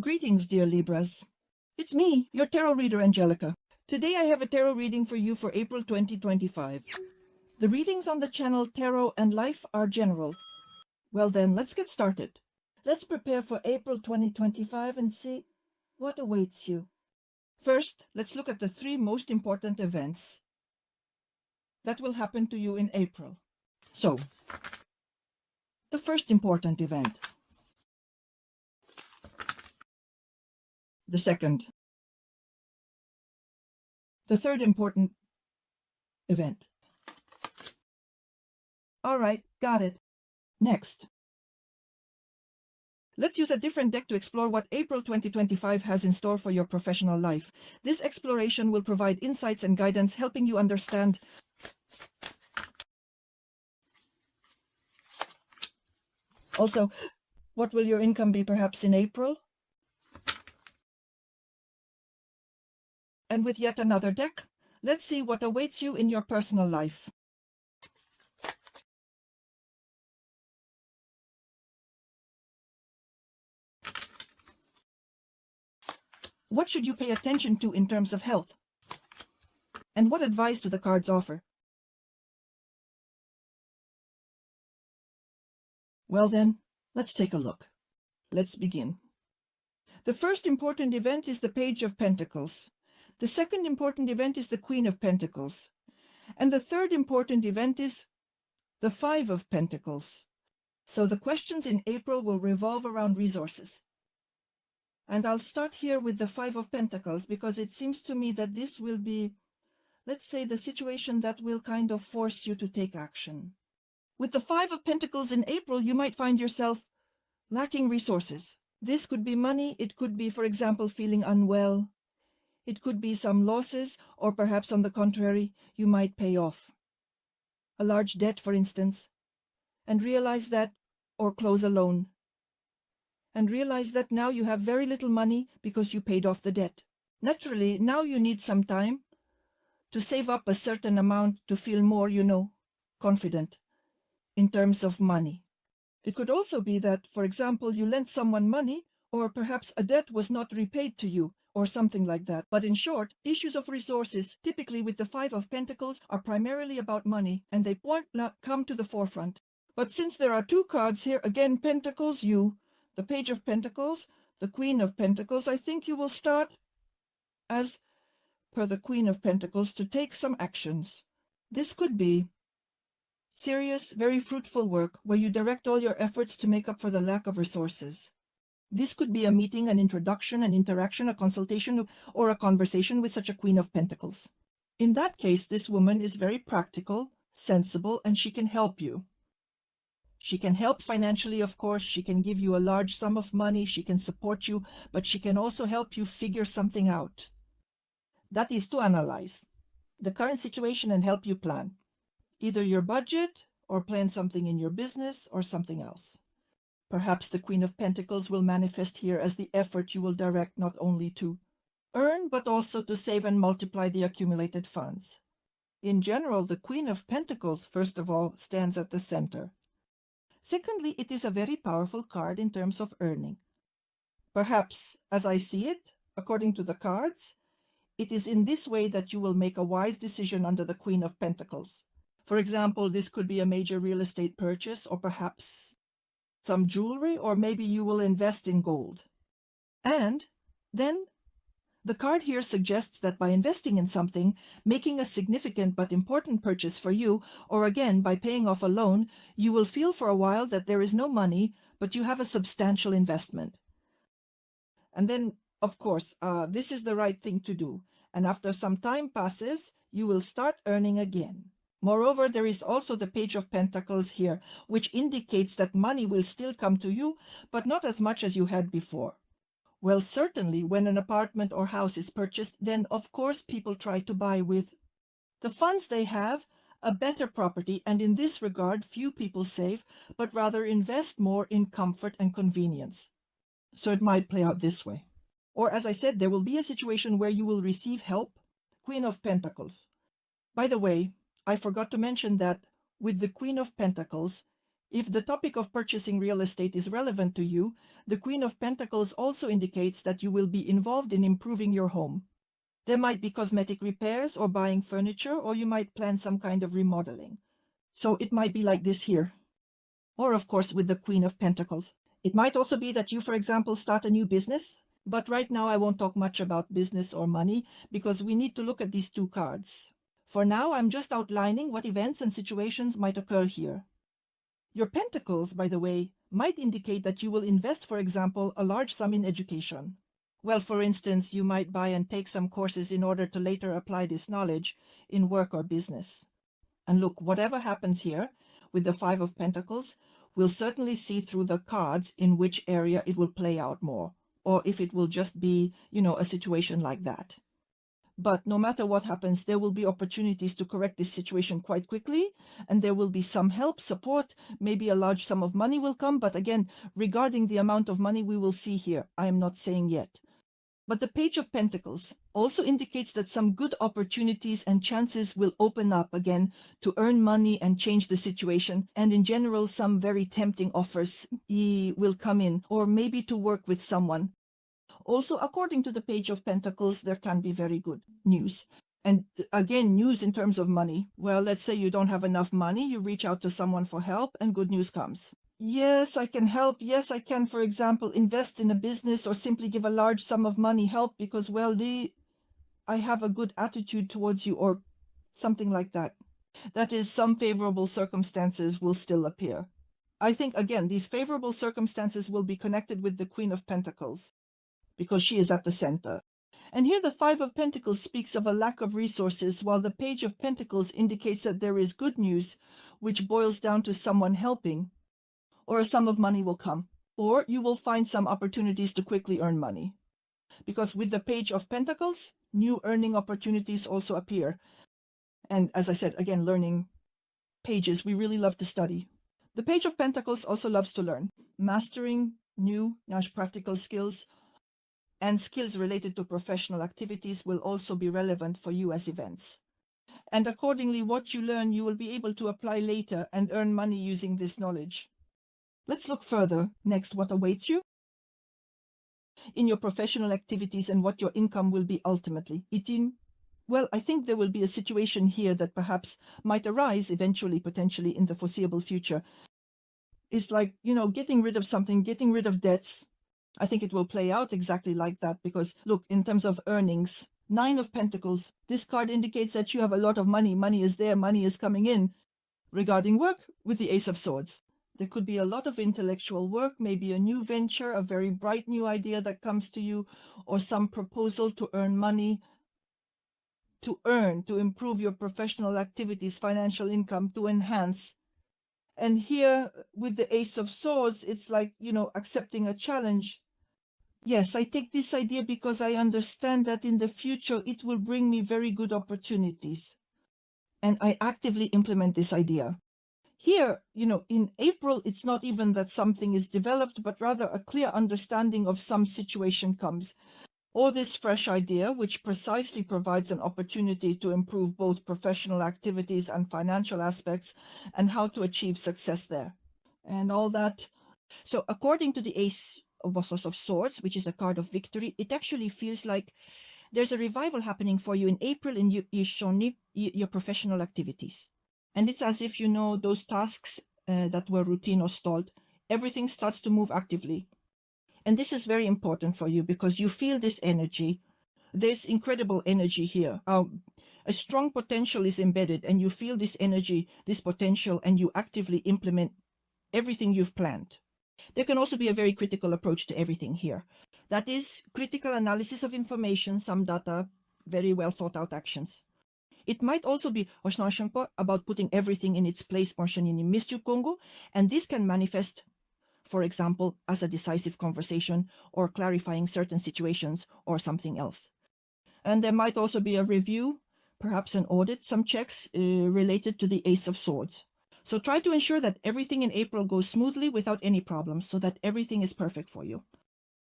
Greetings, dear Libras. It's me, your tarot reader, Angelica. Today I have a tarot reading for you for April 2025. The readings on the channel Tarot and Life are general. Well then, let's get started. Let's prepare for April 2025 and see what awaits you. First, let's look at the 3 most important events that will happen to you in April. So, the first important event. The second. The third important event. All right, got it. Next. Let's use a different deck to explore what April 2025 has in store for your professional life. This exploration will provide insights and guidance, helping you understand also what will your income be perhaps in April. And with yet another deck, let's see what awaits you in your personal life. What should you pay attention to in terms of health? And what advice do the cards offer? Well then, let's take a look. Let's begin. The first important event is the Page of Pentacles. The second important event is the Queen of Pentacles. And the third important event is the 5 of Pentacles. So the questions in April will revolve around resources. And I'll start here with the 5 of Pentacles because it seems to me that this will be, let's say, the situation that will kind of force you to take action. With the 5 of Pentacles in April, you might find yourself lacking resources. This could be money. It could be, for example, feeling unwell. It could be some losses, or perhaps on the contrary, you might pay off a large debt, for instance, and realize that, or close a loan, and realize that now you have very little money because you paid off the debt. Naturally, now you need some time to save up a certain amount to feel more, confident in terms of money. It could also be that, for example, you lent someone money, or perhaps a debt was not repaid to you, or something like that. But in short, issues of resources, typically with the 5 of Pentacles, are primarily about money, and they won't come to the forefront. But since there are 2 cards here, again, Pentacles, the Page of Pentacles, the Queen of Pentacles, I think you will start, as per the Queen of Pentacles, to take some actions. This could be serious, very fruitful work where you direct all your efforts to make up for the lack of resources. This could be a meeting, an introduction, an interaction, a consultation, or a conversation with such a Queen of Pentacles. In that case, this woman is very practical, sensible, and she can help you. She can help financially, of course. She can give you a large sum of money. She can support you, but she can also help you figure something out. That is to analyze the current situation and help you plan either your budget or plan something in your business or something else. Perhaps the Queen of Pentacles will manifest here as the effort you will direct not only to earn, but also to save and multiply the accumulated funds. In general, the Queen of Pentacles, first of all, stands at the center. Secondly, it is a very powerful card in terms of earning. Perhaps, as I see it, according to the cards, it is in this way that you will make a wise decision under the Queen of Pentacles. For example, this could be a major real estate purchase, or perhaps some jewelry, or maybe you will invest in gold. And then the card here suggests that by investing in something, making a significant but important purchase for you, or again by paying off a loan, you will feel for a while that there is no money, but you have a substantial investment. And then, of course, this is the right thing to do. And after some time passes, you will start earning again. Moreover, there is also the Page of Pentacles here, which indicates that money will still come to you, but not as much as you had before. Well, certainly, when an apartment or house is purchased, then of course people try to buy with the funds they have a better property, and in this regard, few people save, but rather invest more in comfort and convenience. So it might play out this way. Or, as I said, there will be a situation where you will receive help. Queen of Pentacles. By the way, I forgot to mention that with the Queen of Pentacles, If the topic of purchasing real estate is relevant to you, the Queen of Pentacles also indicates that you will be involved in improving your home. There might be cosmetic repairs or buying furniture, or you might plan some kind of remodeling. So it might be like this here. Or, of course, with the Queen of Pentacles. It might also be that you, for example, start a new business. But right now I won't talk much about business or money because we need to look at these two cards. For now, I'm just outlining what events and situations might occur here. Your pentacles, by the way, might indicate that you will invest, for example, a large sum in education. Well, for instance, you might buy and take some courses in order to later apply this knowledge in work or business. And look, whatever happens here with the Five of Pentacles, we'll certainly see through the cards in which area it will play out more, or if it will just be, a situation like that. But no matter what happens, there will be opportunities to correct this situation quite quickly, and there will be some help, support, maybe a large sum of money will come. But again, regarding the amount of money, we will see here. I am not saying yet. But the Page of Pentacles also indicates that some good opportunities and chances will open up again to earn money and change the situation. And in general, some very tempting offers will come in, or maybe to work with someone. Also, according to the Page of Pentacles, there can be very good news. And again, news in terms of money. Well, let's say you don't have enough money, you reach out to someone for help, and good news comes. Yes, I can help. Yes, I can, for example, invest in a business or simply give a large sum of money help because, well, I have a good attitude towards you, or something like that. That is, some favorable circumstances will still appear. I think, again, these favorable circumstances will be connected with the Queen of Pentacles, because she is at the center. And here the Five of Pentacles speaks of a lack of resources, while the Page of Pentacles indicates that there is good news, which boils down to someone helping, or a sum of money will come, or you will find some opportunities to quickly earn money. Because with the Page of Pentacles, new earning opportunities also appear. And as I said, again, learning pages, we really love to study. The Page of Pentacles also loves to learn, mastering new practical skills, and skills related to professional activities will also be relevant for you as events. And accordingly, what you learn, you will be able to apply later and earn money using this knowledge. Let's look further. Next, what awaits you in your professional activities and what your income will be ultimately. Well, I think there will be a situation here that perhaps might arise eventually, potentially in the foreseeable future. It's like, getting rid of something, getting rid of debts. I think it will play out exactly like that because, look, in terms of earnings, Nine of Pentacles, this card indicates that you have a lot of money. Money is there, money is coming in. Regarding work, with the Ace of Swords, there could be a lot of intellectual work, maybe a new venture, a very bright new idea that comes to you, or some proposal to earn money, to improve your professional activities, financial income, to enhance. And here, with the Ace of Swords, it's like, accepting a challenge. Yes, I take this idea because I understand that in the future it will bring me very good opportunities. And I actively implement this idea. Here, in April, it's not even that something is developed, but rather a clear understanding of some situation comes. Or this fresh idea, which precisely provides an opportunity to improve both professional activities and financial aspects, and how to achieve success there. And all that. So according to the Ace of Swords, which is a card of victory, it actually feels like there's a revival happening for you in April in your professional activities. And it's as if, those tasks that were routine or stalled, everything starts to move actively. And this is very important for you because you feel this energy. There's incredible energy here. A strong potential is embedded and you feel this energy, this potential, and you actively implement everything you've planned. There can also be a very critical approach to everything here. That is critical analysis of information, some data, very well thought out actions. It might also be about putting everything in its place, and this can manifest, for example, as a decisive conversation or clarifying certain situations or something else. And there might also be a review, perhaps an audit, some checks related to the Ace of Swords. So try to ensure that everything in April goes smoothly without any problems so that everything is perfect for you.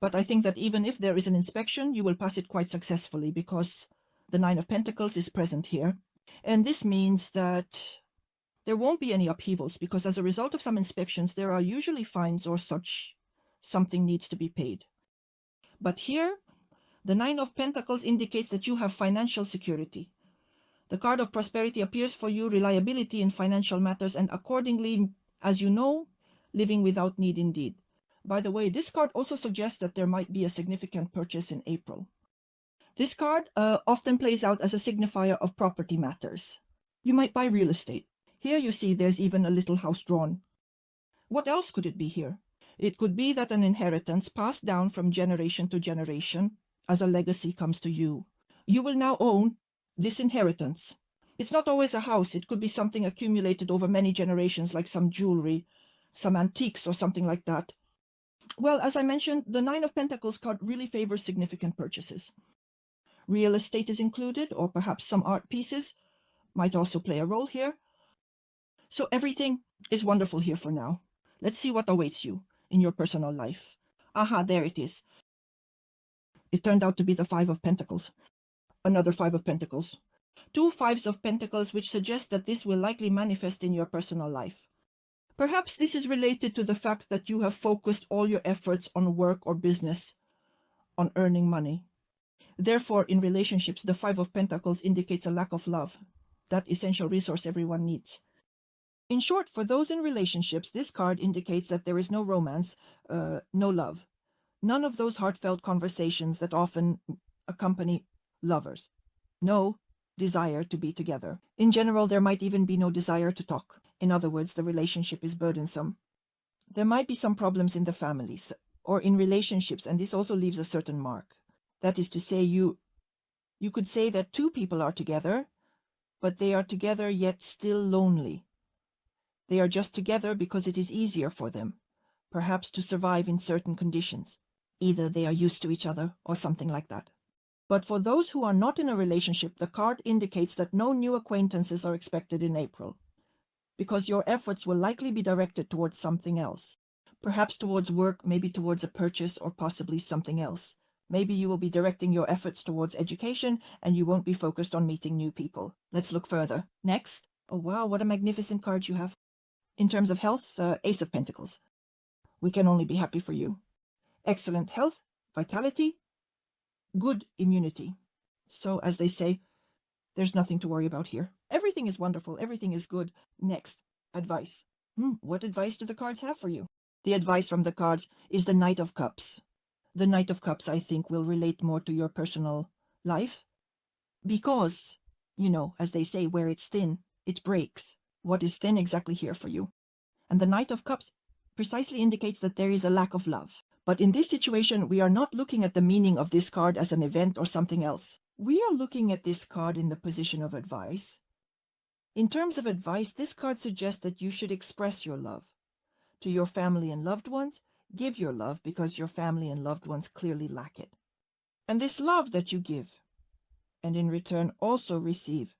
But I think that even if there is an inspection, you will pass it quite successfully because the Nine of Pentacles is present here. And this means that there won't be any upheavals because as a result of some inspections, there are usually fines or such. Something needs to be paid. But here, the Nine of Pentacles indicates that you have financial security. The card of prosperity appears for you, reliability in financial matters, and accordingly, as you know, living without need indeed. By the way, this card also suggests that there might be a significant purchase in April. This card often plays out as a signifier of property matters. You might buy real estate. Here you see there's even a little house drawn. What else could it be here? It could be that an inheritance passed down from generation to generation as a legacy comes to you. You will now own this inheritance. It's not always a house. It could be something accumulated over many generations, like some jewelry, some antiques or something like that. Well, as I mentioned, the Nine of Pentacles card really favors significant purchases. Real estate is included, or perhaps some art pieces might also play a role here. So everything is wonderful here for now. Let's see what awaits you in your personal life. Aha, there it is. It turned out to be the Five of Pentacles. Another Five of Pentacles. Two Fives of Pentacles, which suggest that this will likely manifest in your personal life. Perhaps this is related to the fact that you have focused all your efforts on work or business, on earning money. Therefore, in relationships, the Five of Pentacles indicates a lack of love, that essential resource everyone needs. In short, for those in relationships, this card indicates that there is no romance, no love. None of those heartfelt conversations that often accompany lovers. No desire to be together. In general, there might even be no desire to talk. In other words, the relationship is burdensome. There might be some problems in the families or in relationships, and this also leaves a certain mark. That is to say, you could say that two people are together, but they are together yet still lonely. They are just together because it is easier for them, perhaps to survive in certain conditions. Either they are used to each other or something like that. But for those who are not in a relationship, the card indicates that no new acquaintances are expected in April, because your efforts will likely be directed towards something else. Perhaps towards work, maybe towards a purchase, or possibly something else. Maybe you will be directing your efforts towards education, and you won't be focused on meeting new people. Let's look further. Next. Oh wow, what a magnificent card you have. In terms of health, Ace of Pentacles. We can only be happy for you. Excellent health, vitality, good immunity. So, as they say, there's nothing to worry about here. Everything is wonderful. Everything is good. Next, advice. What advice do the cards have for you? The advice from the cards is the Knight of Cups. The Knight of Cups, I think, will relate more to your personal life. Because, you know, as they say, where it's thin, it breaks. What is thin exactly here for you? And the Knight of Cups precisely indicates that there is a lack of love. But in this situation, we are not looking at the meaning of this card as an event or something else. We are looking at this card in the position of advice. In terms of advice, this card suggests that you should express your love. To your family and loved ones, give your love because your family and loved ones clearly lack it. And this love that you give, and in return also receive,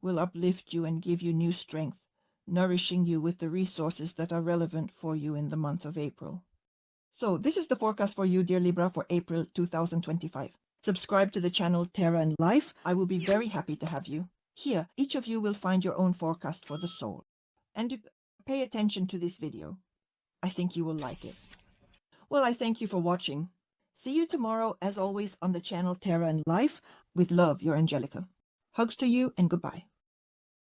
will uplift you and give you new strength, nourishing you with the resources that are relevant for you in the month of April. So this is the forecast for you, dear Libra, for April 2025. Subscribe to the channel Terra and Life. I will be very happy to have you. Here, each of you will find your own forecast for the soul. And pay attention to this video. I think you will like it. Well, I thank you for watching. See you tomorrow, as always, on the channel Terra and Life. With love, your Angelica. Hugs to you and goodbye.